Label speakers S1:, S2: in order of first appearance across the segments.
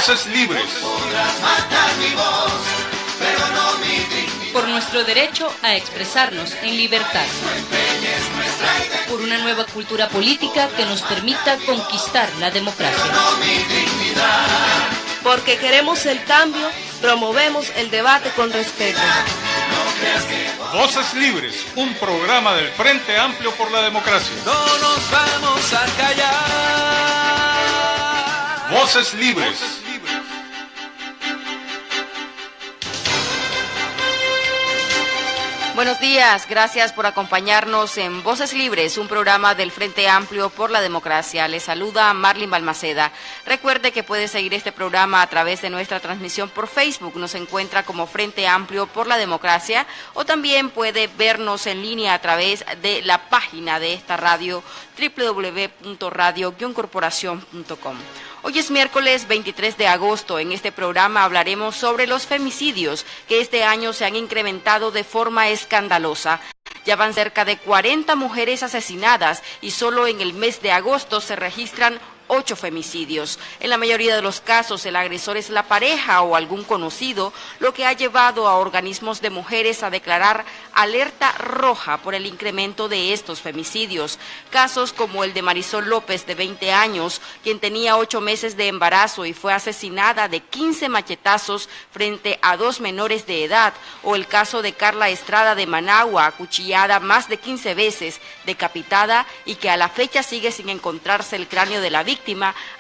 S1: Voces libres.
S2: Por nuestro derecho a expresarnos en libertad. Por una nueva cultura política que nos permita conquistar la democracia.
S3: Porque queremos el cambio, promovemos el debate con respeto.
S1: Voces libres, un programa del Frente Amplio por la Democracia.
S4: No nos vamos a callar.
S1: Voces libres.
S5: Buenos días, gracias por acompañarnos en Voces Libres, un programa del Frente Amplio por la Democracia. Les saluda Marlin Balmaceda. Recuerde que puede seguir este programa a través de nuestra transmisión por Facebook. Nos encuentra como Frente Amplio por la Democracia, o también puede vernos en línea a través de la página de esta radio, www.radio-corporación.com. Hoy es miércoles 23 de agosto. En este programa hablaremos sobre los femicidios, que este año se han incrementado de forma escandalosa. Ya van cerca de 40 mujeres asesinadas y solo en el mes de agosto se registran 8 femicidios. En la mayoría de los casos, el agresor es la pareja o algún conocido, lo que ha llevado a organismos de mujeres a declarar alerta roja por el incremento de estos femicidios. Casos como el de Marisol López, de 20 años, quien tenía 8 meses de embarazo y fue asesinada de 15 machetazos frente a 2 menores de edad, o el caso de Carla Estrada de Managua, acuchillada más de 15 veces, decapitada, y que a la fecha sigue sin encontrarse el cráneo de la víctima,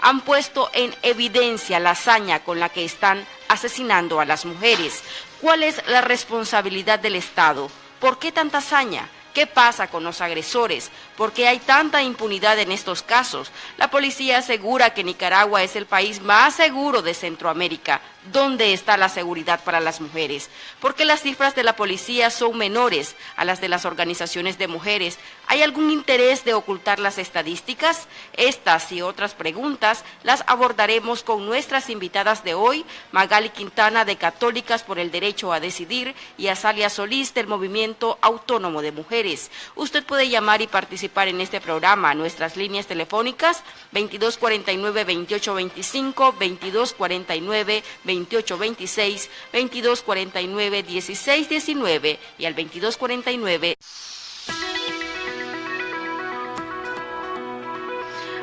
S5: han puesto en evidencia la hazaña con la que están asesinando a las mujeres. ¿Cuál es la responsabilidad del Estado? ¿Por qué tanta hazaña? ¿Qué pasa con los agresores? ¿Por qué hay tanta impunidad en estos casos? La policía asegura que Nicaragua es el país más seguro de Centroamérica. ¿Dónde está la seguridad para las mujeres? ¿Por qué las cifras de la policía son menores a las de las organizaciones de mujeres? ¿Hay algún interés de ocultar las estadísticas? Estas y otras preguntas las abordaremos con nuestras invitadas de hoy, Magali Quintana, de Católicas por el Derecho a Decidir, y Azalia Solís, del Movimiento Autónomo de Mujeres. Usted puede llamar y participar en este programa a nuestras líneas telefónicas 2249-2825, 2249-2826, 2249-1619 y al 2249.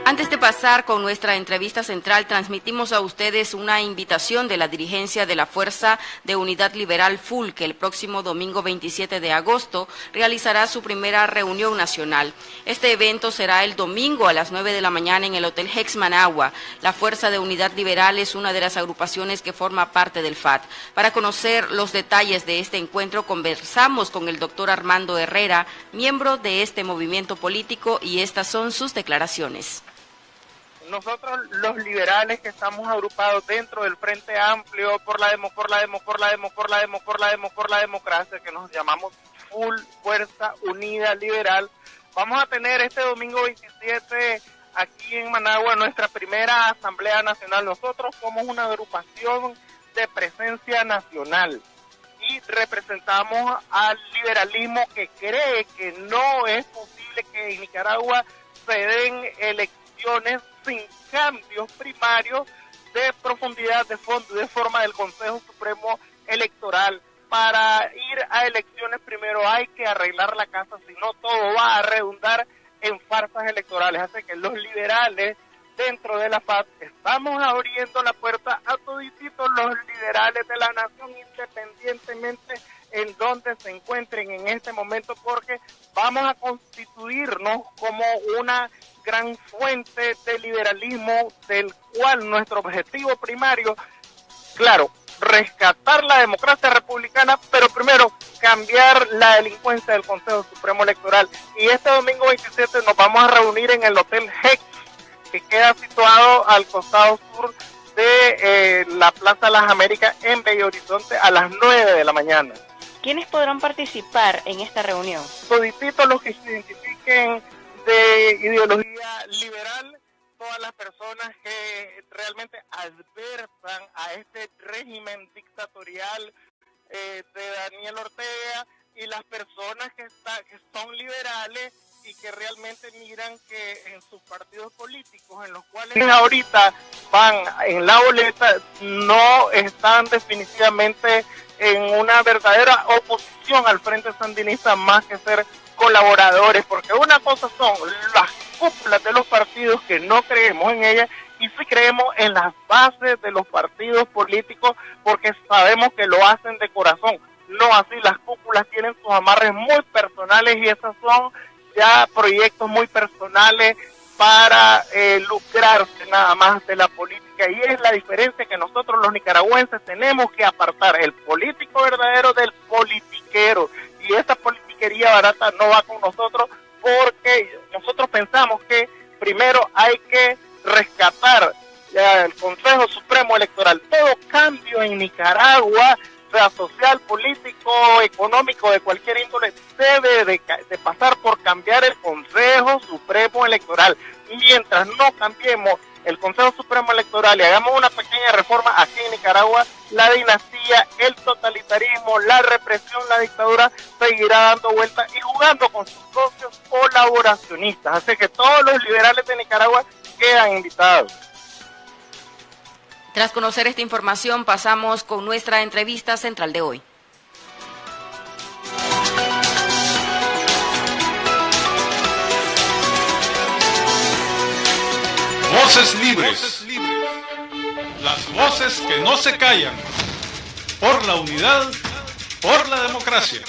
S5: Antes de pasar con nuestra entrevista central, transmitimos a ustedes una invitación de la dirigencia de la Fuerza de Unidad Liberal FUL, que el próximo domingo 27 de agosto realizará su primera reunión nacional. Este evento será el domingo a las 9 de la mañana en el Hotel Hex Managua. La Fuerza de Unidad Liberal es una de las agrupaciones que forma parte del FAT. Para conocer los detalles de este encuentro, conversamos con el doctor Armando Herrera, miembro de este movimiento político, y estas son sus declaraciones.
S6: Nosotros, los liberales que estamos agrupados dentro del Frente Amplio por la democracia, que nos llamamos FUL, Fuerza Unida Liberal, vamos a tener este domingo 27 aquí en Managua nuestra primera Asamblea Nacional. Nosotros somos una agrupación de presencia nacional y representamos al liberalismo que cree que no es posible que en Nicaragua se den elecciones sin cambios primarios de profundidad, de fondo y de forma del Consejo Supremo Electoral. Para ir a elecciones primero hay que arreglar la casa, si no todo va a redundar en farsas electorales. Así que los liberales dentro de la FAT estamos abriendo la puerta a todititos los liberales de la nación, independientemente en donde se encuentren en este momento, porque vamos a constituirnos como una gran fuente de liberalismo, del cual nuestro objetivo primario, claro, rescatar la democracia republicana, pero primero cambiar la delincuencia del Consejo Supremo Electoral. Y este domingo 27 nos vamos a reunir en el Hotel Hex, que queda situado al costado sur de la Plaza Las Américas en Bello Horizonte a las 9 de la mañana.
S5: ¿Quiénes podrán participar en esta reunión?
S6: Todititos los que se identifiquen de ideología liberal, todas las personas que realmente adversan a este régimen dictatorial de Daniel Ortega, y las personas que son liberales y que realmente miran que en sus partidos políticos, en los cuales ahorita van en la boleta, no están definitivamente en una verdadera oposición al Frente Sandinista, más que ser colaboradores, porque una cosa son las cúpulas de los partidos que no creemos en ellas, y sí creemos en las bases de los partidos políticos, porque sabemos que lo hacen de corazón. No así, las cúpulas tienen sus amarres muy personales y esos son ya proyectos muy personales para lucrarse nada más de la política, y es la diferencia que nosotros los nicaragüenses tenemos que apartar el político verdadero del politiquero, y esa politiquería barata no va con nosotros, porque nosotros pensamos que primero hay que rescatar el Consejo Supremo Electoral. Todo cambio en Nicaragua, sea social, político, económico, de cualquier índole, debe de pasar por cambiar el Consejo Supremo Electoral. Mientras no cambiemos el Consejo Supremo Electoral y hagamos una pequeña reforma aquí en Nicaragua, la dinastía, el totalitarismo, la represión, la dictadura seguirá dando vueltas y jugando con sus socios colaboracionistas. Así que todos los liberales de Nicaragua quedan invitados.
S5: Tras conocer esta información, pasamos con nuestra entrevista central de hoy.
S1: Voces libres. Las voces que no se callan. Por la unidad, por la democracia.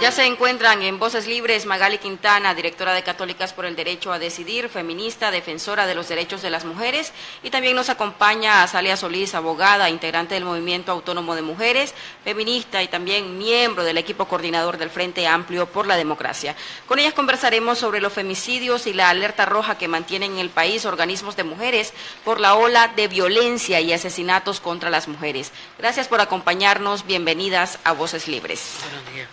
S5: Ya se encuentran en Voces Libres Magali Quintana, directora de Católicas por el Derecho a Decidir, feminista, defensora de los derechos de las mujeres, y también nos acompaña Azalia Solís, abogada, integrante del Movimiento Autónomo de Mujeres, feminista y también miembro del equipo coordinador del Frente Amplio por la Democracia. Con ellas conversaremos sobre los femicidios y la alerta roja que mantienen en el país organismos de mujeres por la ola de violencia y asesinatos contra las mujeres. Gracias por acompañarnos, bienvenidas a Voces Libres.
S7: Buenos días.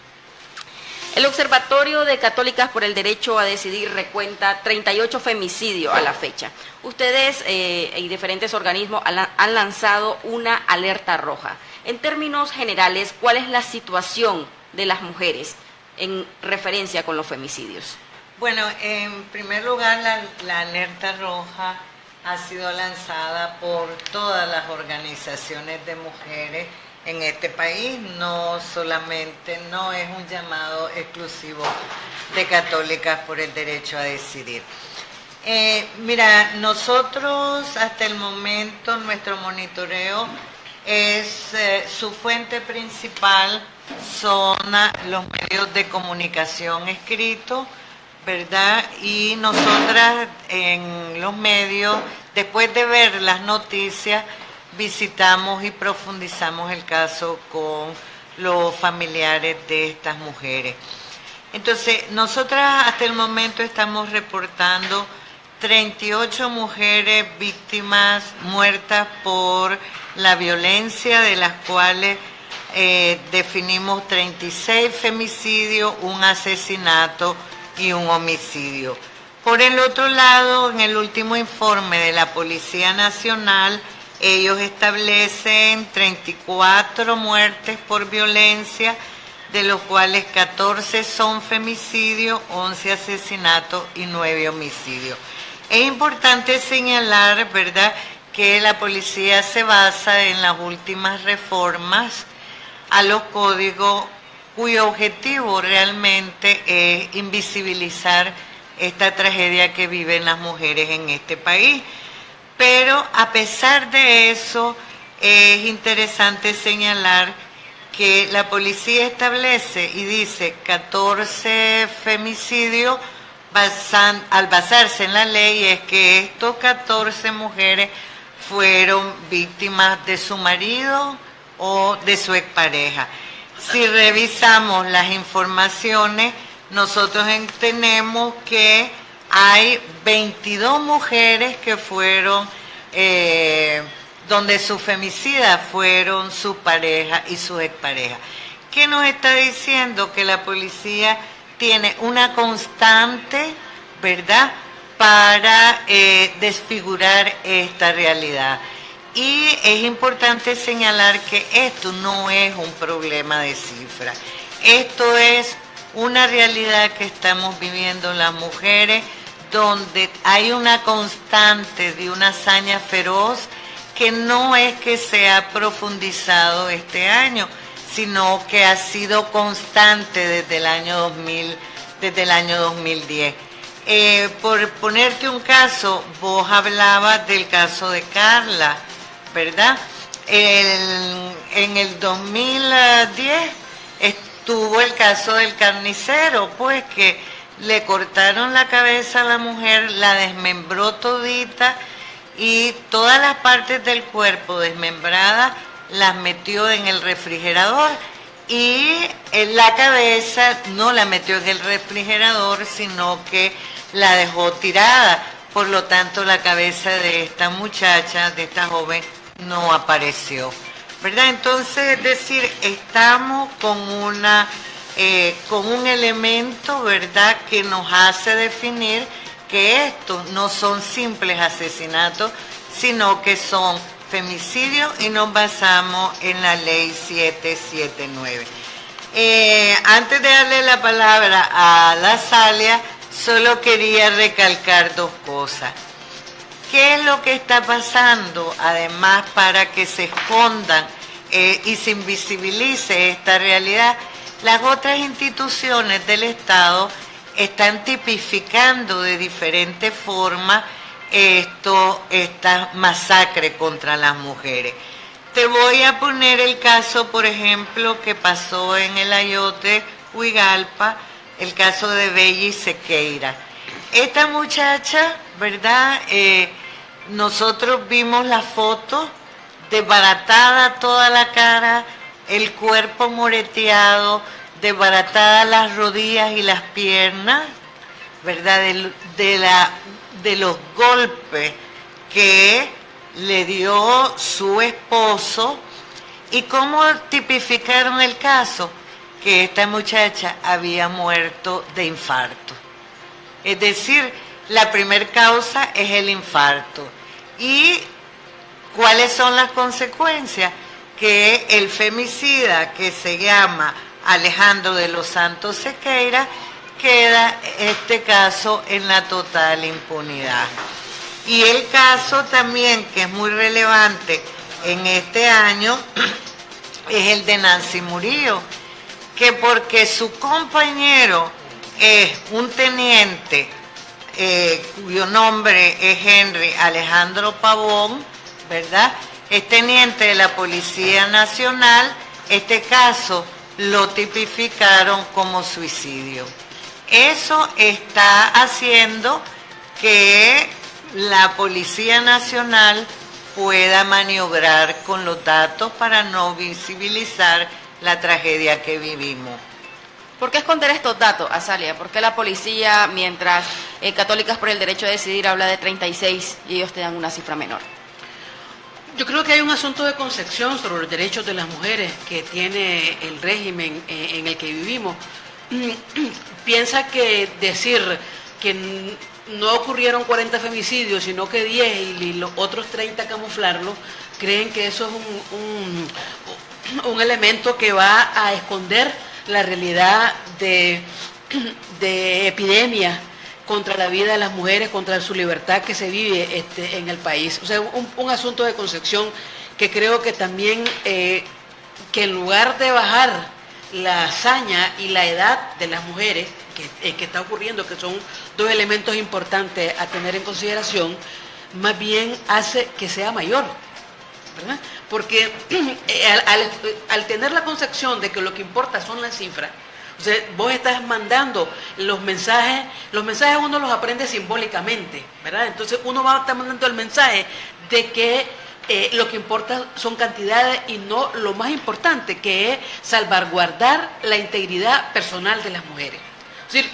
S5: El Observatorio de Católicas por el Derecho a Decidir recuenta 38 femicidios a la fecha. Ustedes y diferentes organismos han lanzado una alerta roja. En términos generales, ¿cuál es la situación de las mujeres en referencia con los femicidios?
S7: Bueno, en primer lugar, la alerta roja ha sido lanzada por todas las organizaciones de mujeres en este país, no es un llamado exclusivo de Católicas por el Derecho a Decidir. Mira, nosotros hasta el momento nuestro monitoreo es su fuente principal son los medios de comunicación escritos, ¿verdad? Y nosotras en los medios, después de ver las noticias, visitamos y profundizamos el caso con los familiares de estas mujeres. Entonces, nosotras hasta el momento estamos reportando 38 mujeres víctimas muertas por la violencia, de las cuales definimos 36 femicidios, un asesinato y un homicidio. Por el otro lado, en el último informe de la Policía Nacional, ellos establecen 34 muertes por violencia, de los cuales 14 son femicidios, 11 asesinatos y 9 homicidios. Es importante señalar, ¿verdad?, que la policía se basa en las últimas reformas a los códigos, cuyo objetivo realmente es invisibilizar esta tragedia que viven las mujeres en este país. Pero a pesar de eso, es interesante señalar que la policía establece y dice 14 femicidios al basarse en la ley, es que estos 14 mujeres fueron víctimas de su marido o de su expareja. Si revisamos las informaciones, nosotros entendemos que hay 22 mujeres que fueron, donde sus femicidas fueron su pareja y su expareja. ¿Qué nos está diciendo? Que la policía tiene una constante, ¿verdad?, para desfigurar esta realidad. Y es importante señalar que esto no es un problema de cifra. Esto es una realidad que estamos viviendo las mujeres, donde hay una constante de una hazaña feroz que no es que se ha profundizado este año, sino que ha sido constante desde el año 2010. Por ponerte un caso, vos hablabas del caso de Carla, ¿verdad? En el 2010 estuvo el caso del carnicero, pues que le cortaron la cabeza a la mujer, la desmembró todita y todas las partes del cuerpo desmembradas las metió en el refrigerador, y en la cabeza no la metió en el refrigerador, sino que la dejó tirada. Por lo tanto, la cabeza de esta muchacha, de esta joven, no apareció, ¿verdad? Entonces, es decir, estamos con un elemento, ¿verdad?, que nos hace definir que estos no son simples asesinatos, sino que son femicidios, y nos basamos en la ley 779. Antes de darle la palabra a la Salia, solo quería recalcar dos cosas. ¿Qué es lo que está pasando? Además, para que se escondan y se invisibilice esta realidad, las otras instituciones del Estado están tipificando de diferentes formas esta masacre contra las mujeres. Te voy a poner el caso, por ejemplo, que pasó en el Ayote, Huigalpa, el caso de Belli Sequeira. Esta muchacha, ¿verdad? Nosotros vimos la foto, desbaratada toda la cara, el cuerpo moreteado, desbaratadas las rodillas y las piernas, ¿verdad? De los golpes que le dio su esposo. ¿Y cómo tipificaron el caso? Que esta muchacha había muerto de infarto. Es decir, la primer causa es el infarto. ¿Y cuáles son las consecuencias? Que el femicida, que se llama Alejandro de los Santos Sequeira, queda este caso en la total impunidad. Y el caso también, que es muy relevante en este año, es el de Nancy Murillo, que porque su compañero es un teniente cuyo nombre es Henry Alejandro Pavón, ¿verdad?, es teniente de la Policía Nacional, este caso lo tipificaron como suicidio. Eso está haciendo que la Policía Nacional pueda maniobrar con los datos para no visibilizar la tragedia que vivimos.
S5: ¿Por qué esconder estos datos, Azalia? ¿Por qué la policía, mientras Católicas por el Derecho a Decidir habla de 36 y ellos te dan una cifra menor?
S8: Yo creo que hay un asunto de concepción sobre los derechos de las mujeres que tiene el régimen en el que vivimos. Piensa que decir que no ocurrieron 40 femicidios, sino que 10 y los otros 30 camuflarlo, creen que eso es un elemento que va a esconder la realidad de epidemia contra la vida de las mujeres, contra su libertad que se vive en el país. O sea, un asunto de concepción que creo que también, que en lugar de bajar la hazaña y la edad de las mujeres, que está ocurriendo, que son dos elementos importantes a tener en consideración, más bien hace que sea mayor, ¿verdad? Porque al tener la concepción de que lo que importa son las cifras, o sea, vos estás mandando los mensajes uno los aprende simbólicamente, ¿verdad? Entonces uno va a estar mandando el mensaje de que lo que importa son cantidades y no lo más importante, que es salvaguardar la integridad personal de las mujeres. Es decir,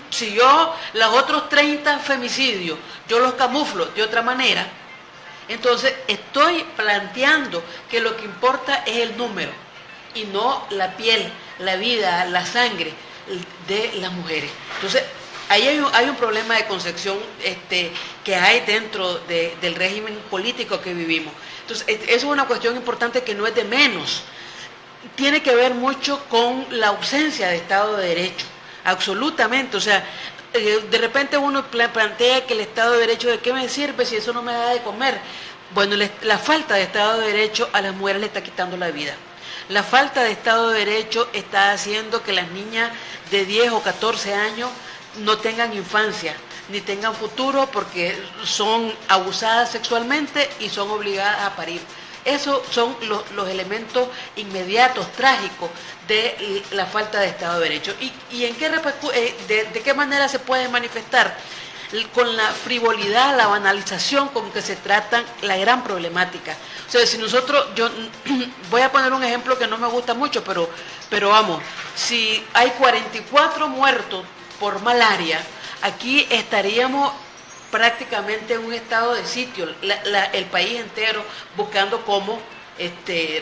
S8: si yo los otros 30 femicidios, yo los camuflo de otra manera, entonces estoy planteando que lo que importa es el número y no la piel, la vida, la sangre de las mujeres. Entonces, ahí hay un problema de concepción que hay dentro del régimen político que vivimos. Entonces, eso es una cuestión importante que no es de menos. tiene que ver mucho con la ausencia de Estado de Derecho, absolutamente. O sea, de repente uno plantea que el Estado de Derecho, ¿de qué me sirve si eso no me da de comer? Bueno, la falta de Estado de Derecho a las mujeres le está quitando la vida. La falta de Estado de Derecho está haciendo que las niñas de 10 o 14 años no tengan infancia, ni tengan futuro, porque son abusadas sexualmente y son obligadas a parir. Esos son los elementos inmediatos, trágicos, de la falta de Estado de Derecho. ¿Y en qué de qué manera se puede manifestar? Con la frivolidad, la banalización con que se tratan la gran problemática. O sea, si nosotros, yo voy a poner un ejemplo que no me gusta mucho, pero vamos, si hay 44 muertos por malaria, aquí estaríamos prácticamente en un estado de sitio, el país entero buscando cómo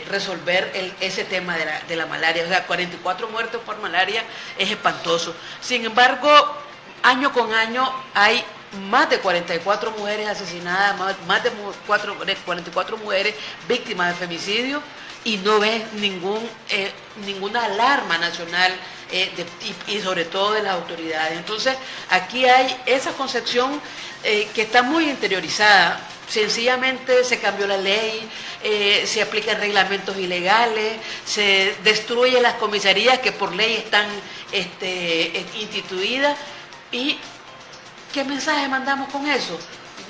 S8: resolver ese tema de la malaria. O sea, 44 muertos por malaria es espantoso. Sin embargo, año con año hay más de 44 mujeres asesinadas, más de 44 mujeres víctimas de femicidio, y no ves ninguna alarma nacional y sobre todo de las autoridades. Entonces, aquí hay esa concepción que está muy interiorizada. Sencillamente se cambió la ley, se aplican reglamentos ilegales, se destruyen las comisarías que por ley están instituidas. ¿Y qué mensaje mandamos con eso?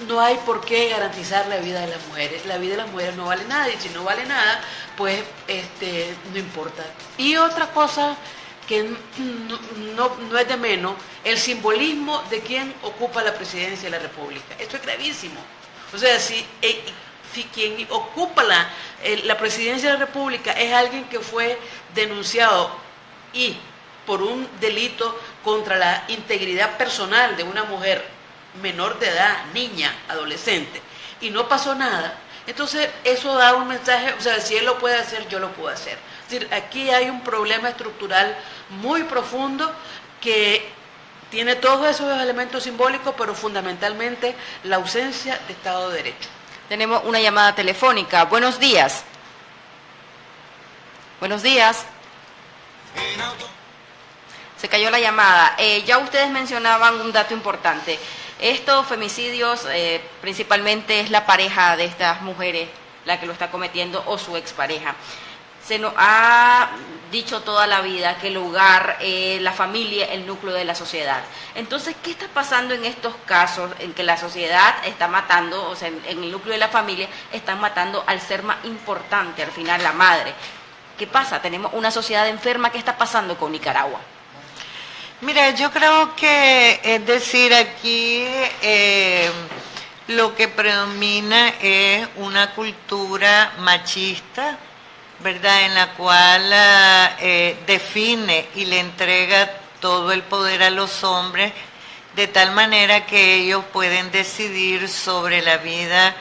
S8: No hay por qué garantizar la vida de las mujeres. La vida de las mujeres no vale nada, y si no vale nada, pues no importa. Y otra cosa que no es de menos, el simbolismo de quien ocupa la presidencia de la República. Esto es gravísimo. O sea, si quien ocupa la presidencia de la República es alguien que fue denunciado y por un delito contra la integridad personal de una mujer menor de edad, niña, adolescente, y no pasó nada, entonces eso da un mensaje. O sea, si él lo puede hacer, yo lo puedo hacer. Es decir, aquí hay un problema estructural muy profundo que tiene todos esos elementos simbólicos, pero fundamentalmente la ausencia de Estado de Derecho.
S5: Tenemos una llamada telefónica. Buenos días. Buenos días. Se cayó la llamada. Ya ustedes mencionaban un dato importante. Estos femicidios principalmente es la pareja de estas mujeres la que lo está cometiendo, o su expareja. Se nos ha dicho toda la vida que el hogar, la familia, el núcleo de la sociedad. Entonces, ¿qué está pasando en estos casos en que la sociedad está matando, o sea, en el núcleo de la familia están matando al ser más importante, al final la madre? ¿Qué pasa? Tenemos una sociedad enferma. ¿Qué está pasando con Nicaragua?
S7: Mira, yo creo que, es decir, aquí lo que predomina es una cultura machista, ¿verdad?, en la cual define y le entrega todo el poder a los hombres, de tal manera que ellos pueden decidir sobre la vida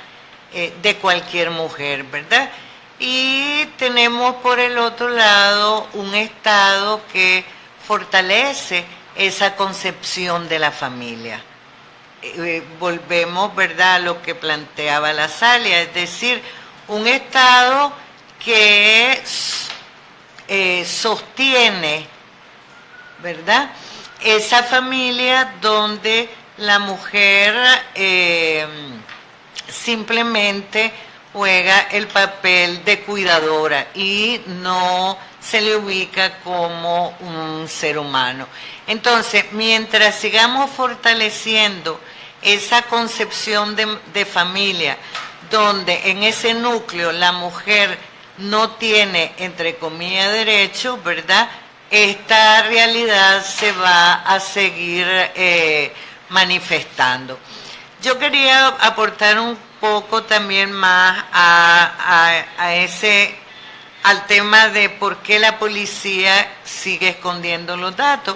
S7: de cualquier mujer, ¿verdad? Y tenemos por el otro lado un Estado que fortalece esa concepción de la familia. Volvemos, ¿verdad?, a lo que planteaba la Salia, es decir, un Estado que sostiene, ¿verdad?, esa familia donde la mujer simplemente juega el papel de cuidadora y no se le ubica como un ser humano. Entonces, mientras sigamos fortaleciendo esa concepción de familia, donde en ese núcleo la mujer no tiene, entre comillas, derecho, ¿verdad?, esta realidad se va a seguir manifestando. Yo quería aportar un poco también más al tema de por qué la policía sigue escondiendo los datos.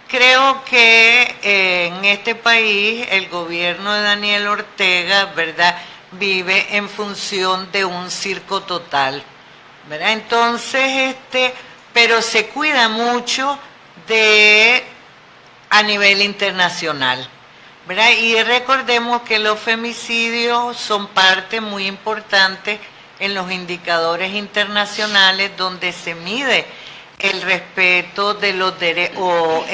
S7: Creo que en este país el gobierno de Daniel Ortega, ¿verdad?, vive en función de un circo total, ¿verdad? Entonces, pero se cuida mucho a nivel internacional, ¿verdad? Y recordemos que los femicidios son parte muy importante en los indicadores internacionales donde se mide el respeto de los o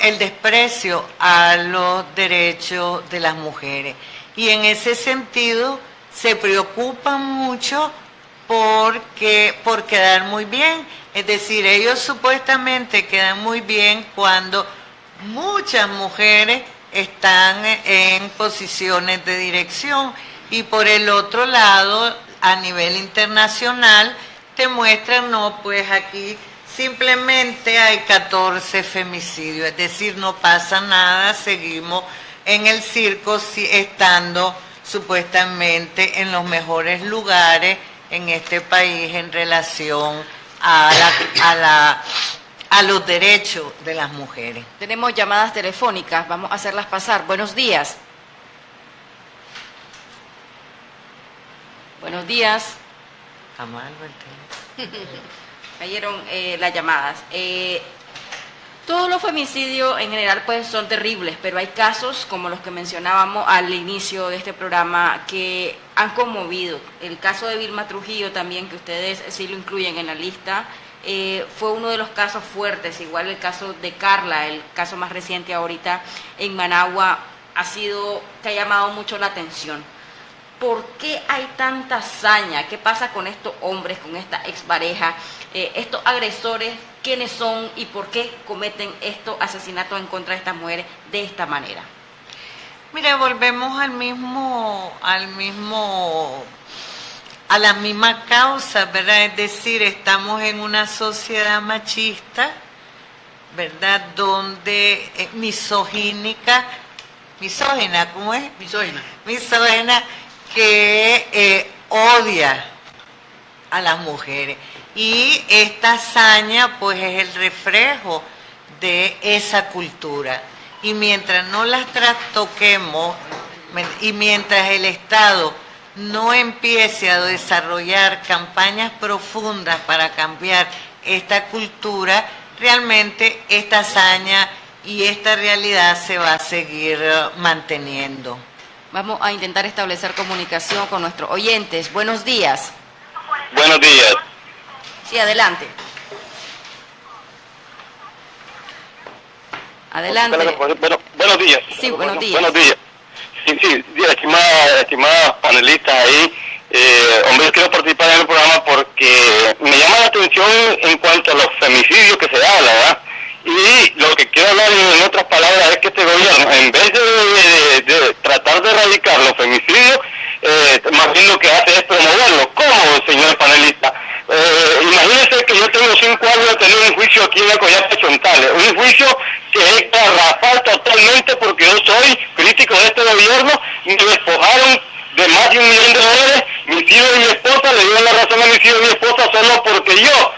S7: el desprecio a los derechos de las mujeres. Y en ese sentido se preocupan mucho por quedar muy bien. Es decir, ellos supuestamente quedan muy bien cuando muchas mujeres están en posiciones de dirección, y por el otro lado, a nivel internacional, te muestran, no, pues aquí simplemente hay 14 femicidios, es decir, no pasa nada, seguimos en el circo estando supuestamente en los mejores lugares en este país en relación a los derechos de las mujeres.
S5: Tenemos llamadas telefónicas, vamos a hacerlas pasar. Buenos días. Buenos días. Cayeron las llamadas. Todos los femicidios en general pues son terribles, pero hay casos como los que mencionábamos al inicio de este programa que han conmovido. El caso de Vilma Trujillo también, que ustedes sí lo incluyen en la lista, fue uno de los casos fuertes. Igual el caso de Carla, el caso más reciente ahorita en Managua, que ha llamado mucho la atención. ¿Por qué hay tanta hazaña? ¿Qué pasa con estos hombres, con esta expareja? Estos agresores, ¿quiénes son y por qué cometen estos asesinatos en contra de estas mujeres de esta manera?
S7: Mire, volvemos a la misma causa, ¿verdad? Es decir, estamos en una sociedad machista, ¿verdad? Donde misógina, ¿cómo es? Misógina, que odia a las mujeres. Y esta hazaña pues es el reflejo de esa cultura. Y mientras no las trastoquemos y mientras el Estado no empiece a desarrollar campañas profundas para cambiar esta cultura, realmente esta hazaña y esta realidad se va a seguir manteniendo.
S5: Vamos a intentar establecer comunicación con nuestros oyentes. Buenos días.
S9: Buenos días.
S5: Sí, adelante. Adelante.
S9: Buenos días.
S5: Sí, buenos días.
S9: Buenos días. Sí, estimadas panelistas ahí. Hombre, quiero participar en el programa porque me llama la atención en cuanto a los femicidios que se habla, ¿verdad? Y lo que quiero hablar en otras palabras es que este gobierno, en vez de tratar de erradicar los femicidios, más bien lo que hace es promoverlos. ¿Cómo, señor panelista? Imagínense que yo tengo 5 años de tener un juicio aquí en el Coyate Chontales, un juicio que es garrafal totalmente porque yo soy crítico de este gobierno, me despojaron de más de $1 millón, mis hijos y mi esposa le dieron la razón a mis hijos y mi esposa solo porque yo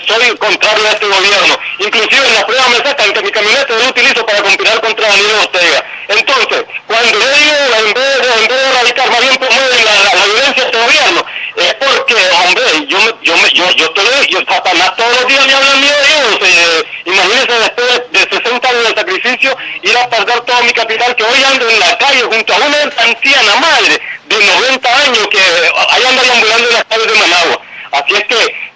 S9: soy contrario a este gobierno. Inclusive en las pruebas me sacan que mi camioneta yo lo utilizo para conspirar contra Daniel Ortega. Entonces, cuando yo digo, en vez de erradicar, más bien promueven la violencia de este gobierno, es porque, hombre, yo Satanás todos los días me habla mío de Dios. Imagínense, después de 60 años de sacrificio, ir a perder todo mi capital, que hoy ando en la calle junto a una anciana madre de 90 años que ahí anda deambulando en las calles de Managua. Así es que,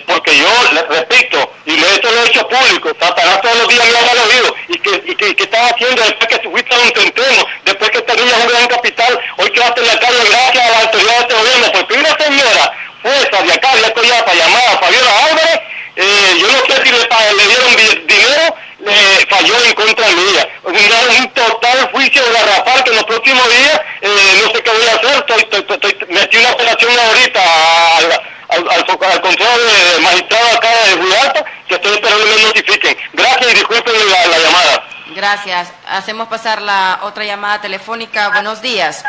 S9: porque yo, les repito, y esto lo he hecho público, Satanás todos los días me habla al oído, y que estaba haciendo después que fuiste a un centeno, después que esta niña es un gran capital, hoy quedaste en la calle gracias a la autoridad de este gobierno, porque una señora fuerza de acá, de Coyapa, llamada Fabiola Álvarez, yo no sé si le dieron dinero, falló en contra mía. Un total juicio garrafal que en los próximos días, no sé qué voy a hacer, metí una apelación ahorita al Consejo de Magistrado acá de Rialta, que estoy esperando que me notifiquen. Gracias y disculpen la llamada.
S5: Gracias. Hacemos pasar la otra llamada telefónica. Buenos días.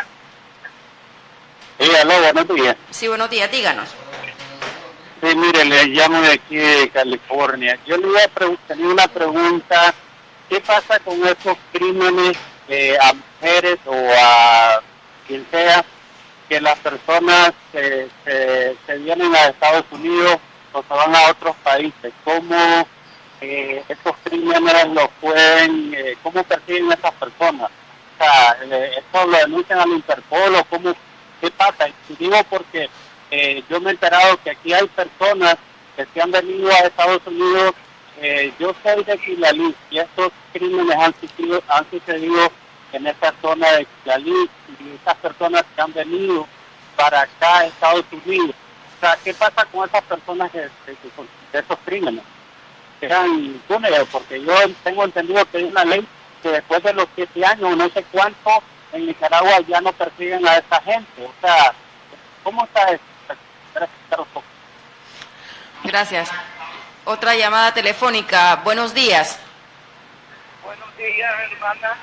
S9: Sí, aló, buenos días.
S5: Sí, buenos días, díganos.
S9: Sí, mire, le llamo de aquí de California. Yo le voy a tenía una pregunta. ¿Qué pasa con esos crímenes a mujeres o a quien sea, que las personas se vienen a Estados Unidos o se van a otros países? ¿Cómo estos crímenes los pueden, cómo persiguen a esas personas? O sea, ¿esto lo denuncian al Interpol o cómo
S10: ¿qué pasa? Y digo porque yo me he enterado que aquí hay personas que se han venido a Estados Unidos. Yo soy de Quilalí y estos crímenes han sucedido en esta zona de Quilalí, y estas personas que han venido para acá a Estados Unidos. O sea, ¿qué pasa con esas personas de esos crímenes? Quedan impunes, porque yo tengo entendido que hay una ley que después de los 7 años, no sé cuánto, en Nicaragua ya no persiguen a esa gente. O sea, ¿cómo está eso?
S5: Gracias. Otra llamada telefónica. Buenos días.
S6: Buenos días, hermana.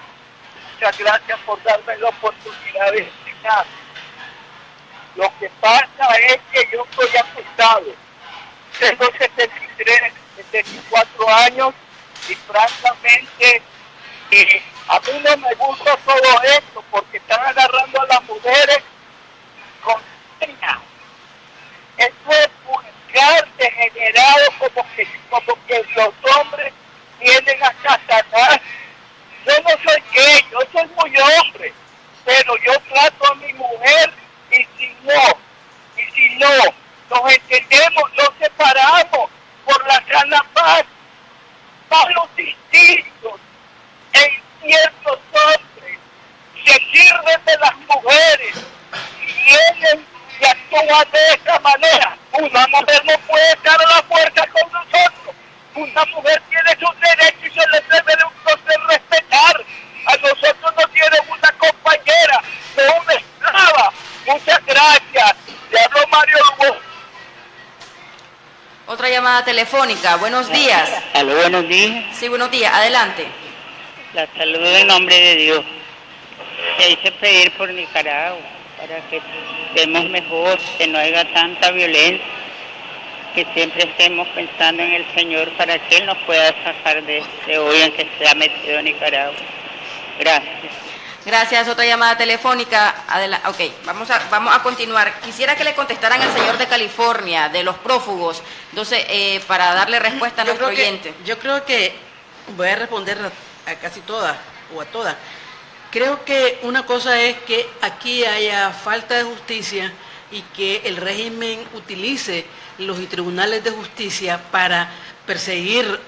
S6: Muchas gracias por darme la oportunidad de explicar. Lo que pasa es que yo estoy acostado. Tengo 74 años y francamente a mí no me gusta todo esto porque están agarrando a las mujeres con señas. Esto es vulgar, degenerado, como que los hombres vienen a Satanás. Yo no soy gay, yo soy muy hombre, pero yo trato a mi mujer y si no nos entendemos, nos separamos por la sana paz. Malos distintos en ciertos hombres se sirven de las mujeres y vienen y actúan de esta manera. Una mujer no puede estar a la fuerza con nosotros. Una mujer tiene sus derechos y se les debe de respetar. A nosotros nos tienen una compañera, no una esclava. Muchas gracias. Le hablo Mario Lugo.
S5: Otra llamada telefónica. Buenos días.
S11: Aló, buenos días.
S5: Sí, buenos días. Adelante.
S11: La saludo en nombre de Dios. Se hice pedir por Nicaragua para que estemos mejor, que no haya tanta violencia, que siempre estemos pensando en el Señor para que Él nos pueda sacar de este hoyo en que se ha metido Nicaragua. Gracias.
S5: Gracias. Otra llamada telefónica. Ok, vamos a continuar. Quisiera que le contestaran al señor de California, de los prófugos, entonces, para darle respuesta a nuestro oyente.
S8: Yo creo que voy a responder a casi todas, o a todas. Creo que una cosa es que aquí haya falta de justicia y que el régimen utilice los tribunales de justicia para perseguir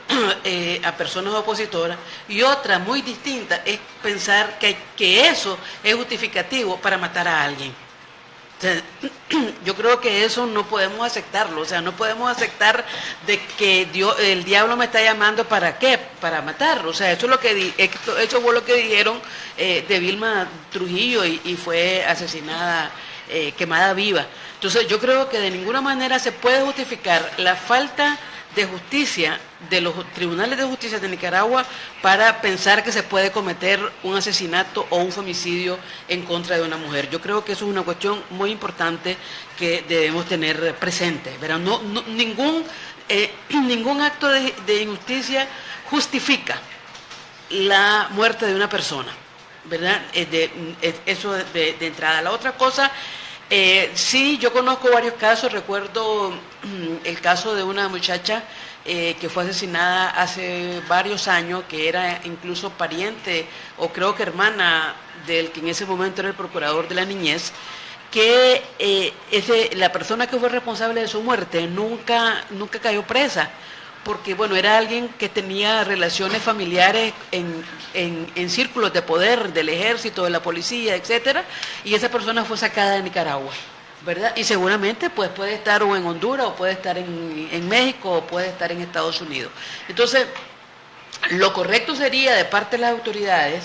S8: a personas opositoras, y otra muy distinta es pensar que eso es justificativo para matar a alguien. O sea, yo creo que eso no podemos aceptarlo. O sea, no podemos aceptar de que el diablo me está llamando ¿para qué? Para matarlo. O sea, eso fue lo que dijeron de Vilma Trujillo y fue asesinada, quemada viva. Entonces yo creo que de ninguna manera se puede justificar la falta de justicia de los tribunales de justicia de Nicaragua para pensar que se puede cometer un asesinato o un femicidio en contra de una mujer. Yo creo que eso es una cuestión muy importante que debemos tener presente, ¿verdad? Ningún acto de injusticia justifica la muerte de una persona, ¿verdad? Eso de entrada. La otra cosa, sí, yo conozco varios casos. Recuerdo el caso de una muchacha que fue asesinada hace varios años, que era incluso pariente o creo que hermana del que en ese momento era el procurador de la niñez, que la persona que fue responsable de su muerte nunca cayó presa, porque bueno, era alguien que tenía relaciones familiares en círculos de poder del ejército, de la policía, etcétera, y esa persona fue sacada de Nicaragua, ¿verdad? Y seguramente pues puede estar o en Honduras, o puede estar en México, o puede estar en Estados Unidos. Entonces, lo correcto sería de parte de las autoridades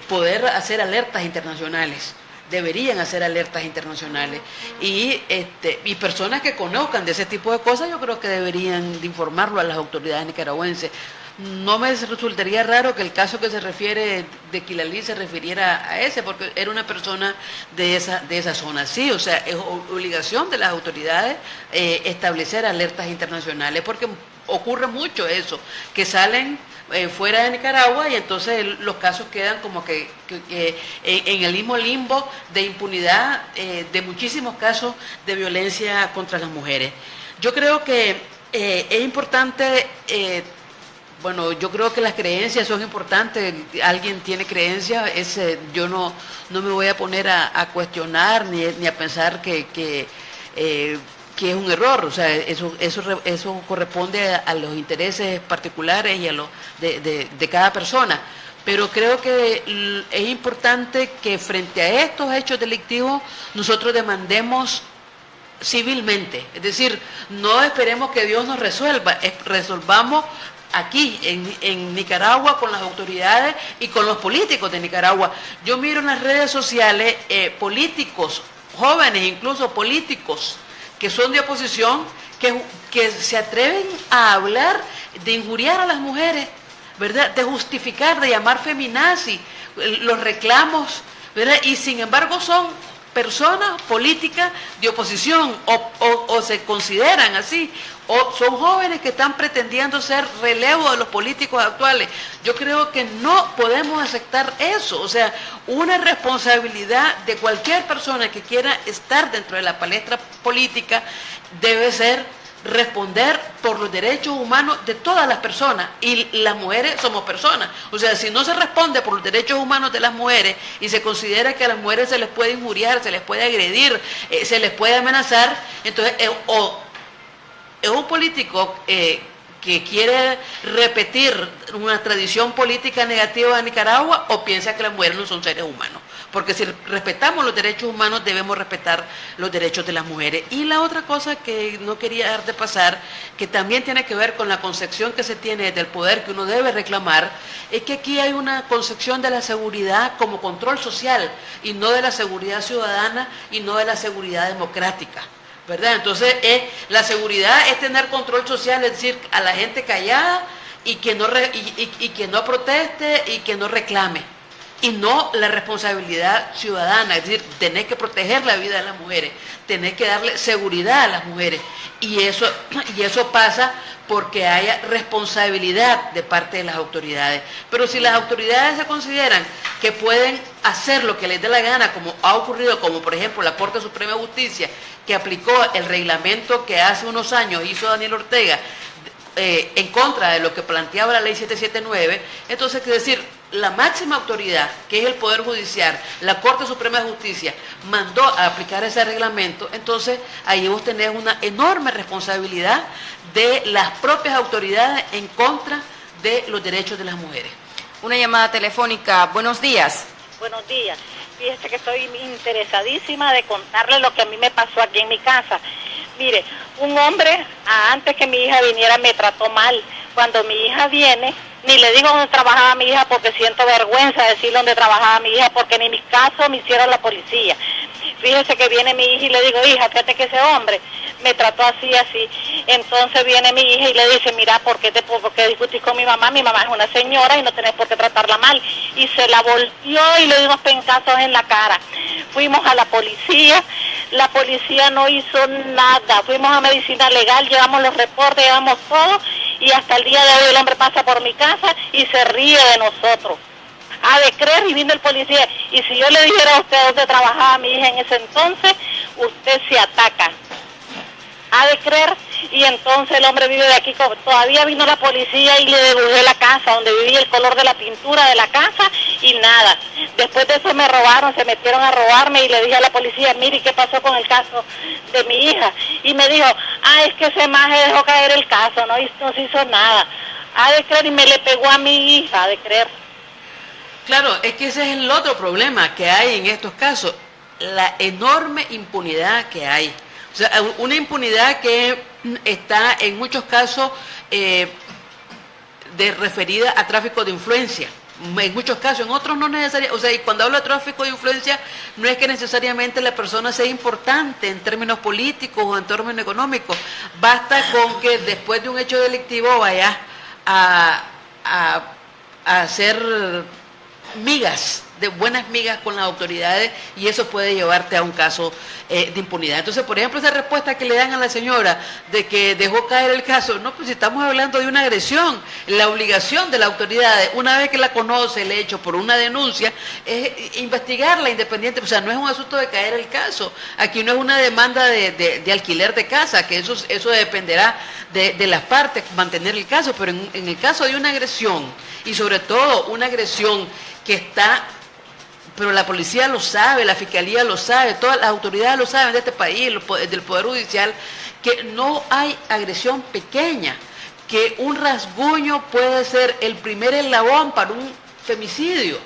S8: poder hacer alertas internacionales. Deberían hacer alertas internacionales y personas que conozcan de ese tipo de cosas, yo creo que deberían de informarlo a las autoridades nicaragüenses. No me resultaría raro que el caso que se refiere de Quilalí se refiriera a ese, porque era una persona de esa zona. Sí, o sea, es obligación de las autoridades establecer alertas internacionales, porque ocurre mucho eso, que salen fuera de Nicaragua y entonces los casos quedan como que en el mismo limbo de impunidad de muchísimos casos de violencia contra las mujeres. Yo creo que es importante Bueno, yo creo que las creencias son importantes. Alguien tiene creencias, yo no me voy a poner a cuestionar ni a pensar que es un error. O sea, eso corresponde a los intereses particulares y a los de cada persona. Pero creo que es importante que frente a estos hechos delictivos nosotros demandemos civilmente, es decir, no esperemos que Dios nos resuelva, resolvamos aquí en Nicaragua con las autoridades y con los políticos de Nicaragua. Yo miro en las redes sociales políticos, jóvenes, incluso políticos que son de oposición, que se atreven a hablar de injuriar a las mujeres, ¿verdad? De justificar, de llamar feminazi los reclamos, ¿verdad? Y sin embargo son personas políticas de oposición o se consideran así, o son jóvenes que están pretendiendo ser relevo de los políticos actuales. Yo creo que no podemos aceptar eso. O sea, una responsabilidad de cualquier persona que quiera estar dentro de la palestra política debe ser responder por los derechos humanos de todas las personas, y las mujeres somos personas. O sea, si no se responde por los derechos humanos de las mujeres y se considera que a las mujeres se les puede injuriar, se les puede agredir, se les puede amenazar, entonces o es un político que quiere repetir una tradición política negativa de Nicaragua, o piensa que las mujeres no son seres humanos. Porque si respetamos los derechos humanos, debemos respetar los derechos de las mujeres. Y la otra cosa que no quería dejar de pasar, que también tiene que ver con la concepción que se tiene del poder que uno debe reclamar, es que aquí hay una concepción de la seguridad como control social, y no de la seguridad ciudadana, y no de la seguridad democrática, ¿verdad? Entonces, la seguridad es tener control social, es decir, a la gente callada y que no proteste y que no reclame. Y no la responsabilidad ciudadana, es decir, tenés que proteger la vida de las mujeres, tenés que darle seguridad a las mujeres. Y eso pasa porque haya responsabilidad de parte de las autoridades. Pero si las autoridades se consideran que pueden hacer lo que les dé la gana, como ha ocurrido, como por ejemplo la Corte Suprema de Justicia, que aplicó el reglamento que hace unos años hizo Daniel Ortega, en contra de lo que planteaba la ley 779, entonces, es decir, la máxima autoridad, que es el Poder Judicial, la Corte Suprema de Justicia, mandó a aplicar ese reglamento, entonces ahí vos tenés una enorme responsabilidad de las propias autoridades en contra de los derechos de las mujeres.
S5: Una llamada telefónica. Buenos días.
S12: Buenos días. Fíjese que estoy interesadísima de contarle lo que a mí me pasó aquí en mi casa. Mire, un hombre, antes que mi hija viniera, me trató mal. Cuando mi hija viene, ni le digo dónde trabajaba mi hija porque siento vergüenza de decirle dónde trabajaba mi hija, porque ni mis casos me hicieron la policía. Fíjese que viene mi hija y le digo, hija, fíjate que ese hombre me trató así. Entonces viene mi hija y le dice, mira, ¿por qué discutís con mi mamá? Mi mamá es una señora y no tenés por qué tratarla mal. Y se la volteó y le dio unos pencazos en la cara. Fuimos a la policía no hizo nada. Fuimos a medicina legal, llevamos los reportes, llevamos todo, y hasta el día de hoy el hombre pasa por mi casa y se ríe de nosotros. Ha de creer, y vino el policía, y si yo le dijera a usted dónde trabajaba mi hija en ese entonces, usted se ataca. Ha de creer, y entonces el hombre vive de aquí. Todavía vino la policía y le dibujé la casa donde vivía, el color de la pintura de la casa, y nada. Después de eso me robaron, se metieron a robarme, y le dije a la policía, mire, ¿qué pasó con el caso de mi hija? Y me dijo, es que ese maje dejó caer el caso, no se hizo nada. Ha de creer, y me le pegó a mi hija, ha de creer.
S8: Claro, es que ese es el otro problema que hay en estos casos, la enorme impunidad que hay. O sea, una impunidad que está en muchos casos referida a tráfico de influencia. En muchos casos, en otros no necesariamente. O sea, y cuando hablo de tráfico de influencia, no es que necesariamente la persona sea importante en términos políticos o en términos económicos. Basta con que después de un hecho delictivo vaya a hacer migas de buenas migas con las autoridades y eso puede llevarte a un caso de impunidad. Entonces, por ejemplo, esa respuesta que le dan a la señora de que dejó caer el caso, no, pues estamos hablando de una agresión, la obligación de la autoridad, una vez que la conoce el hecho por una denuncia, es investigarla independiente, o sea, no es un asunto de caer el caso, aquí no es una demanda de alquiler de casa, que eso dependerá de las partes, mantener el caso, pero en el caso de una agresión, y sobre todo una agresión que está, pero la policía lo sabe, la fiscalía lo sabe, todas las autoridades lo saben de este país, del Poder Judicial, que no hay agresión pequeña, que un rasguño puede ser el primer eslabón para un femicidio,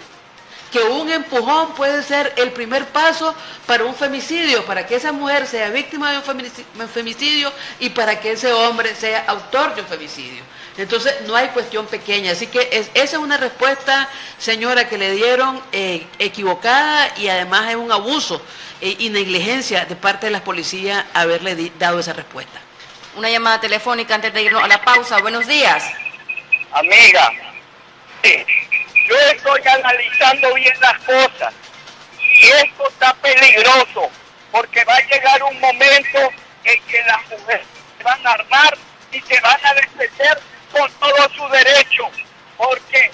S8: que un empujón puede ser el primer paso para un femicidio, para que esa mujer sea víctima de un femicidio y para que ese hombre sea autor de un femicidio. Entonces no hay cuestión pequeña, así que esa es una respuesta, señora, que le dieron equivocada y además es un abuso y negligencia de parte de las policías haberle dado esa respuesta.
S5: Una llamada telefónica antes de irnos a la pausa. Buenos días.
S13: Amiga, yo estoy analizando bien las cosas y esto está peligroso porque va a llegar un momento en que las mujeres se van a armar y se van a defender con todo su derecho, porque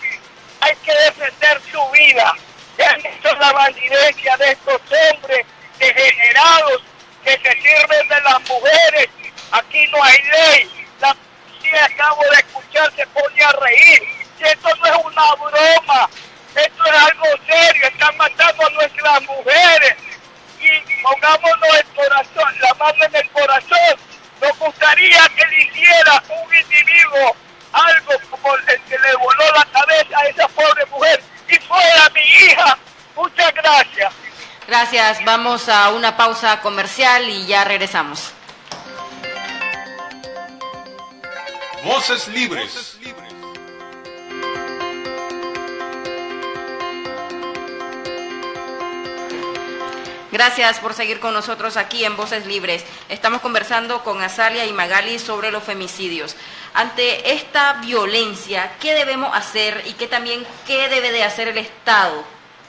S13: hay que defender su vida. Ya han visto la bandidencia de estos hombres degenerados que se sirven de las mujeres. Aquí no hay ley. La policía, acabo de escuchar, se pone a reír. Y esto no es una broma, esto es algo serio. Están matando a nuestras mujeres. Y pongámonos el corazón, la mano en el corazón. Nos gustaría que le hiciera un individuo algo como el que le voló la cabeza a esa pobre mujer y fuera mi hija. Muchas gracias.
S5: Gracias, vamos a una pausa comercial y ya regresamos.
S1: Voces libres.
S5: Gracias por seguir con nosotros aquí en Voces Libres. Estamos conversando con Azalia y Magali sobre los femicidios. Ante esta violencia, ¿qué debemos hacer y qué debe de hacer el Estado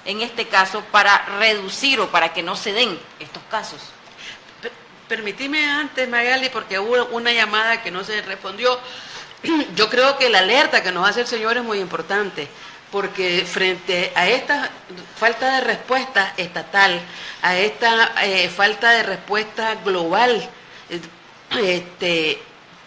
S5: en este caso para reducir o para que no se den estos casos?
S8: Permitime antes, Magali, porque hubo una llamada que no se respondió. Yo creo que la alerta que nos hace el señor es muy importante, porque frente a esta falta de respuesta estatal, a esta falta de respuesta global,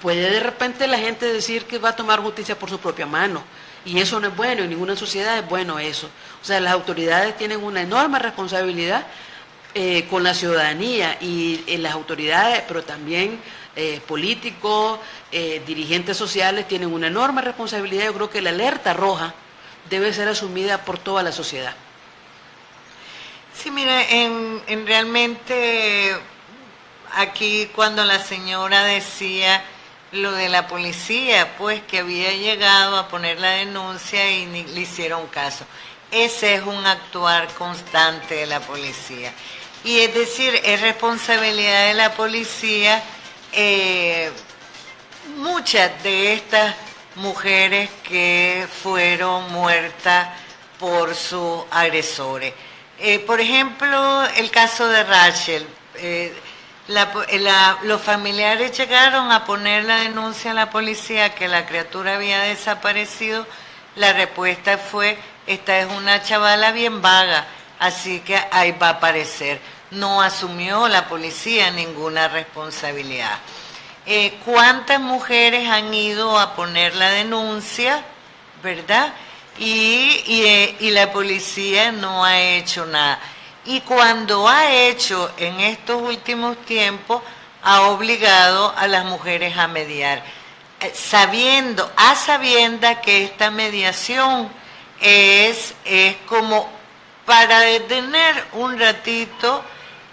S8: puede de repente la gente decir que va a tomar justicia por su propia mano, y eso no es bueno, en ninguna sociedad es bueno eso. O sea, las autoridades tienen una enorme responsabilidad con la ciudadanía y las autoridades, pero también políticos, dirigentes sociales tienen una enorme responsabilidad. Yo creo que la alerta roja debe ser asumida por toda la sociedad.
S7: Sí, mira, en realmente aquí cuando la señora decía lo de la policía, pues que había llegado a poner la denuncia y ni le hicieron caso. Ese es un actuar constante de la policía. Y es decir, es responsabilidad de la policía muchas de estas mujeres que fueron muertas por sus agresores. Por ejemplo, el caso de Rachel. Los familiares llegaron a poner la denuncia a la policía que la criatura había desaparecido. La respuesta fue: esta es una chavala bien vaga, así que ahí va a aparecer. No asumió la policía ninguna responsabilidad. ¿Cuántas mujeres han ido a poner la denuncia, verdad? Y la policía no ha hecho nada. Y cuando ha hecho en estos últimos tiempos, ha obligado a las mujeres a mediar, sabiendo que esta mediación es como para detener un ratito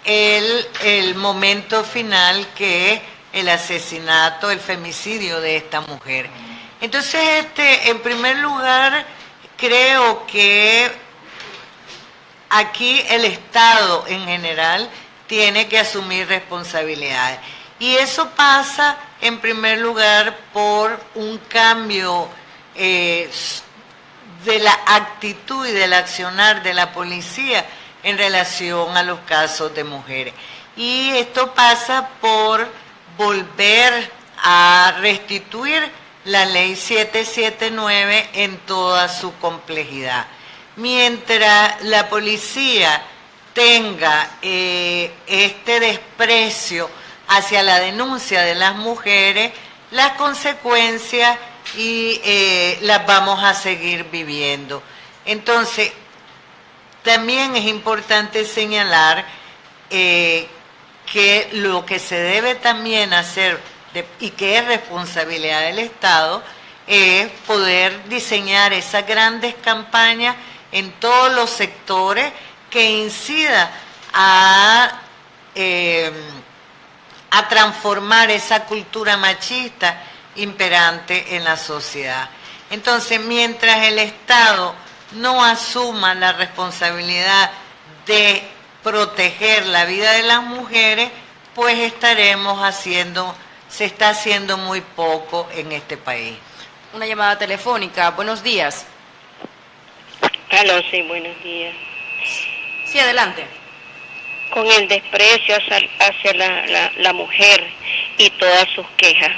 S7: el momento final, que es el asesinato, el femicidio de esta mujer. Entonces, en primer lugar, creo que aquí el Estado en general tiene que asumir responsabilidades. Y eso pasa, en primer lugar, por un cambio de la actitud y del accionar de la policía en relación a los casos de mujeres. Y esto pasa por volver a restituir la ley 779 en toda su complejidad. Mientras la policía tenga este desprecio hacia la denuncia de las mujeres, las consecuencias las vamos a seguir viviendo. Entonces, también es importante señalar que lo que se debe también hacer y que es responsabilidad del Estado es poder diseñar esas grandes campañas en todos los sectores que incida a transformar esa cultura machista imperante en la sociedad. Entonces, mientras el Estado no asuma la responsabilidad de proteger la vida de las mujeres, pues se está haciendo muy poco en este país.
S5: Una llamada telefónica. Buenos días.
S14: Aló, sí, buenos días.
S5: Sí, adelante.
S14: Con el desprecio hacia la mujer y todas sus quejas,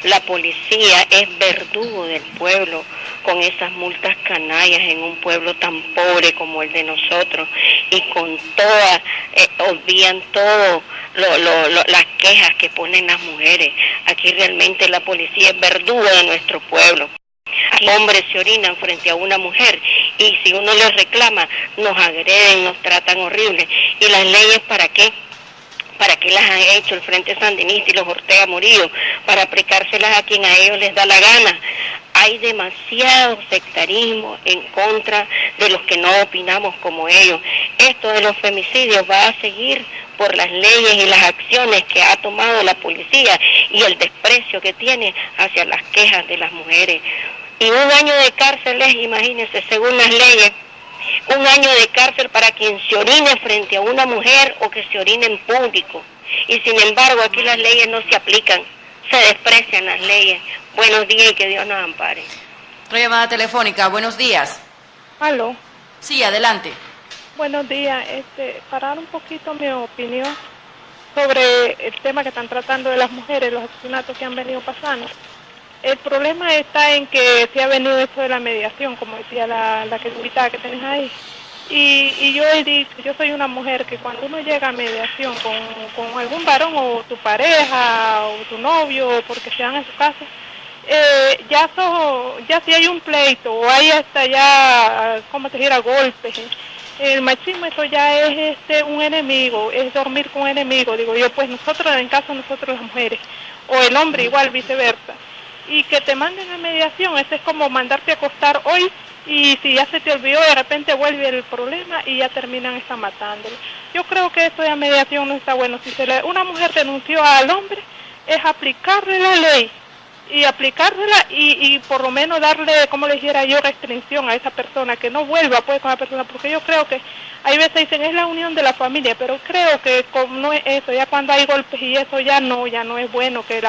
S14: la policía es verdugo del pueblo con esas multas canallas en un pueblo tan pobre como el de nosotros, y con todas, obvian todo las quejas que ponen las mujeres. Aquí realmente la policía es verdugo de nuestro pueblo. Hombres se orinan frente a una mujer y si uno les reclama, nos agreden, nos tratan horrible. ¿Y las leyes para qué? ¿Para qué las han hecho el Frente Sandinista y los Ortega Murillo? Para aplicárselas a quien a ellos les da la gana. Hay demasiado sectarismo en contra de los que no opinamos como ellos. Esto de los femicidios va a seguir por las leyes y las acciones que ha tomado la policía y el desprecio que tiene hacia las quejas de las mujeres. Y 1 año de cárcel es, imagínense, según las leyes, 1 año de cárcel para quien se orine frente a una mujer o que se orine en público. Y sin embargo, aquí las leyes no se aplican, se desprecian las leyes. Buenos días y que Dios nos ampare.
S5: Otra llamada telefónica. Buenos días.
S15: Aló.
S5: Sí, adelante.
S15: Buenos días. Para dar un poquito mi opinión sobre el tema que están tratando de las mujeres, los asesinatos que han venido pasando. El problema está en que se ha venido esto de la mediación, como decía la que invitada que tenés ahí. Y yo he dicho, yo soy una mujer que cuando uno llega a mediación con algún varón o tu pareja o tu novio, porque se dan en su casa, ya si hay un pleito o hay hasta ya, ¿cómo te dijera?, golpes. El machismo, eso ya es un enemigo, es dormir con un enemigo, digo yo, pues nosotros, en caso nosotros las mujeres, o el hombre igual, viceversa. Y que te manden a mediación, eso es como mandarte a acostar hoy y si ya se te olvidó, de repente vuelve el problema y ya terminan matándolo. Yo creo que eso de mediación no está bueno. Si una mujer denunció al hombre, es aplicarle la ley y aplicársela y por lo menos darle, como le dijera yo, restricción a esa persona, que no vuelva pues con la persona, porque yo creo que hay veces dicen es la unión de la familia, pero creo que como no es eso, ya cuando hay golpes y eso ya no es bueno que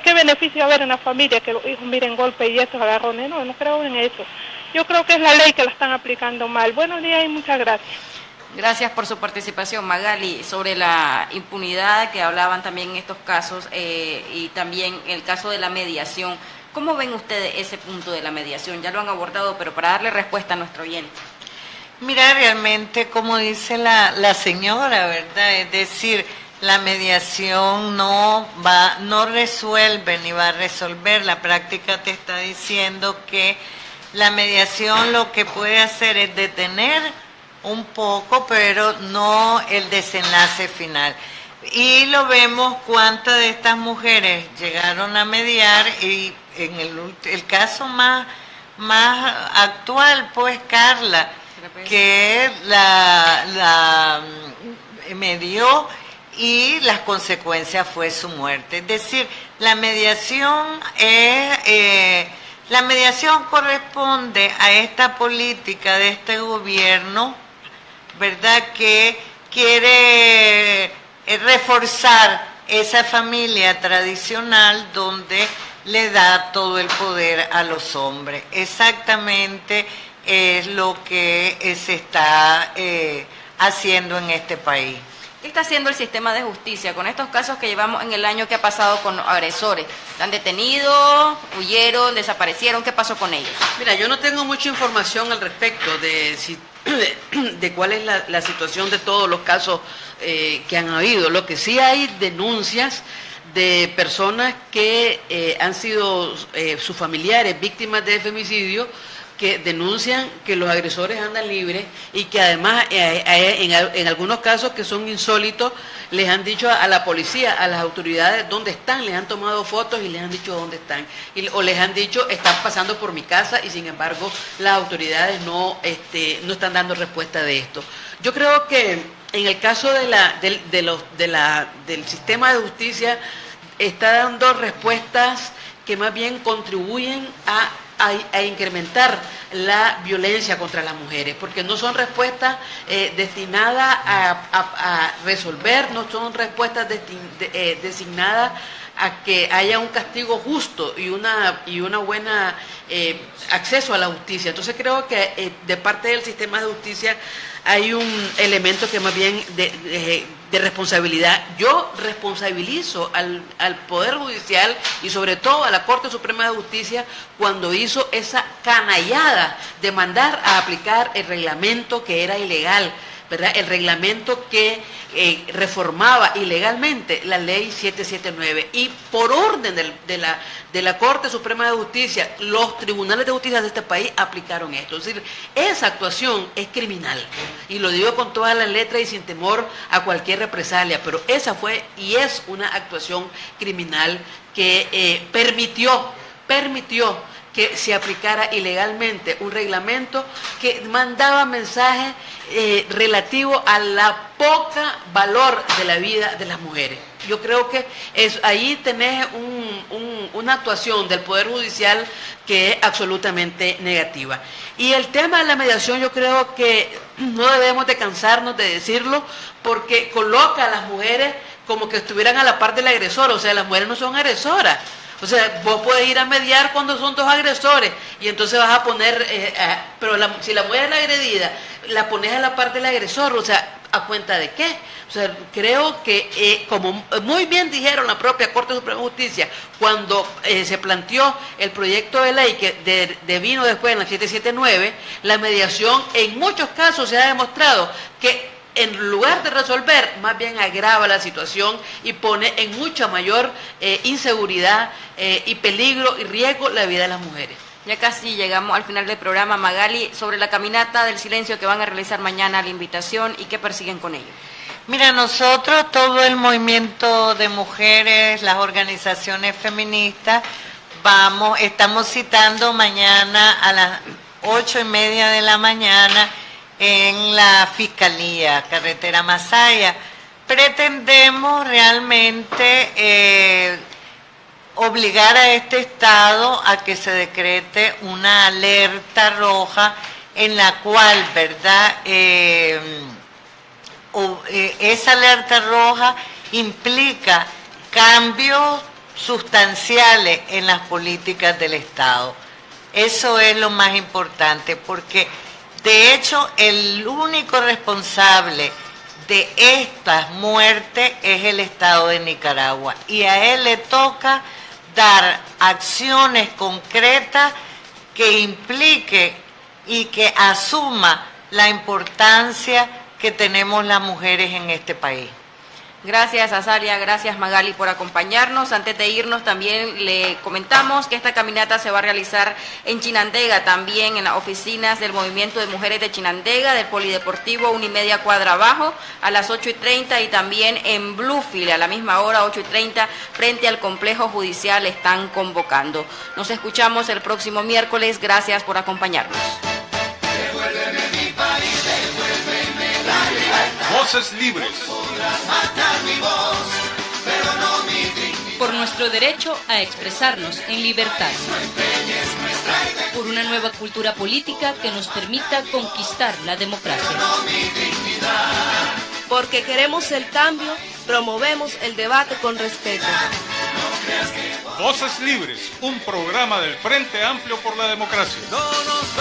S15: ¿Qué beneficio va a haber en la familia que los hijos miren golpes y esos agarrones? No creo en eso. Yo creo que es la ley que la están aplicando mal. Buenos días y muchas gracias.
S5: Gracias por su participación, Magali. Sobre la impunidad que hablaban también en estos casos y también el caso de la mediación, ¿cómo ven ustedes ese punto de la mediación? Ya lo han abordado, pero para darle respuesta a nuestro oyente.
S7: Mira, realmente, como dice la señora, ¿verdad? Es decir, la mediación no resuelve ni va a resolver. La práctica te está diciendo que la mediación lo que puede hacer es detener un poco, pero no el desenlace final. Y lo vemos cuántas de estas mujeres llegaron a mediar y en el caso más actual, pues Carla, que la medió y las consecuencias fue su muerte. Es decir, la mediación corresponde a esta política de este gobierno, ¿verdad?, que quiere reforzar esa familia tradicional donde le da todo el poder a los hombres. Exactamente es lo que se está haciendo en este país.
S5: ¿Qué está haciendo el sistema de justicia con estos casos que llevamos en el año que ha pasado con agresores? ¿Están detenidos, huyeron, desaparecieron? ¿Qué pasó con ellos?
S8: Mira, yo no tengo mucha información al respecto de cuál es la situación de todos los casos que han habido. Lo que sí hay denuncias de personas que han sido sus familiares víctimas de femicidio, que denuncian que los agresores andan libres y que además en algunos casos que son insólitos les han dicho a la policía, a las autoridades dónde están, les han tomado fotos y les han dicho dónde están, o les han dicho están pasando por mi casa y sin embargo las autoridades no están dando respuesta de esto. Yo creo que en el caso del sistema de justicia está dando respuestas que más bien contribuyen a incrementar la violencia contra las mujeres, porque no son respuestas destinadas a resolver, no son respuestas designadas a que haya un castigo justo y una buena acceso a la justicia. Entonces creo que de parte del sistema de justicia hay un elemento que más bien de responsabilidad. Yo responsabilizo al Poder Judicial y sobre todo a la Corte Suprema de Justicia cuando hizo esa canallada de mandar a aplicar el reglamento que era ilegal, ¿verdad? El reglamento que reformaba ilegalmente la ley 779 y por orden de la Corte Suprema de Justicia, los tribunales de justicia de este país aplicaron esto. Es decir, esa actuación es criminal y lo digo con todas las letras y sin temor a cualquier represalia, pero esa fue y es una actuación criminal que permitió que se aplicara ilegalmente un reglamento que mandaba mensajes relativos a la poca valor de la vida de las mujeres. Yo creo que ahí tenés una actuación del Poder Judicial que es absolutamente negativa. Y el tema de la mediación yo creo que no debemos de cansarnos de decirlo porque coloca a las mujeres como que estuvieran a la par del agresor, o sea, las mujeres no son agresoras. O sea, vos podés ir a mediar cuando son dos agresores y entonces vas a poner, pero si la mujer es la agredida, la pones a la par del agresor, o sea, ¿a cuenta de qué? O sea, creo que, como muy bien dijeron la propia Corte Suprema de Justicia, cuando se planteó el proyecto de ley que devino después en la 779, la mediación en muchos casos se ha demostrado que en lugar de resolver, más bien agrava la situación y pone en mucha mayor inseguridad y peligro y riesgo la vida de las mujeres.
S5: Ya casi llegamos al final del programa. Magali, sobre la caminata del silencio que van a realizar mañana, la invitación y qué persiguen con ello.
S7: Mira, nosotros, todo el movimiento de mujeres, las organizaciones feministas, estamos citando mañana a las 8:30 de la mañana en la Fiscalía, Carretera Masaya. Pretendemos realmente obligar a este Estado a que se decrete una alerta roja en la cual, ¿verdad?, esa alerta roja implica cambios sustanciales en las políticas del Estado. Eso es lo más importante, porque de hecho el único responsable de estas muertes es el Estado de Nicaragua y a él le toca dar acciones concretas que implique y que asuma la importancia que tenemos las mujeres en este país.
S5: Gracias, Azalia, gracias, Magali, por acompañarnos. Antes de irnos, también le comentamos que esta caminata se va a realizar en Chinandega, también en las oficinas del Movimiento de Mujeres de Chinandega, del Polideportivo 1:30 cuadra abajo, a las 8:30, y también en Bluefield, a la misma hora, 8:30, frente al Complejo Judicial, están convocando. Nos escuchamos el próximo miércoles. Gracias por acompañarnos.
S1: Voces libres.
S2: Por nuestro derecho a expresarnos en libertad. Por una nueva cultura política que nos permita conquistar la democracia.
S3: Porque queremos el cambio, promovemos el debate con respeto.
S1: Voces Libres, un programa del Frente Amplio por la Democracia.
S4: No nos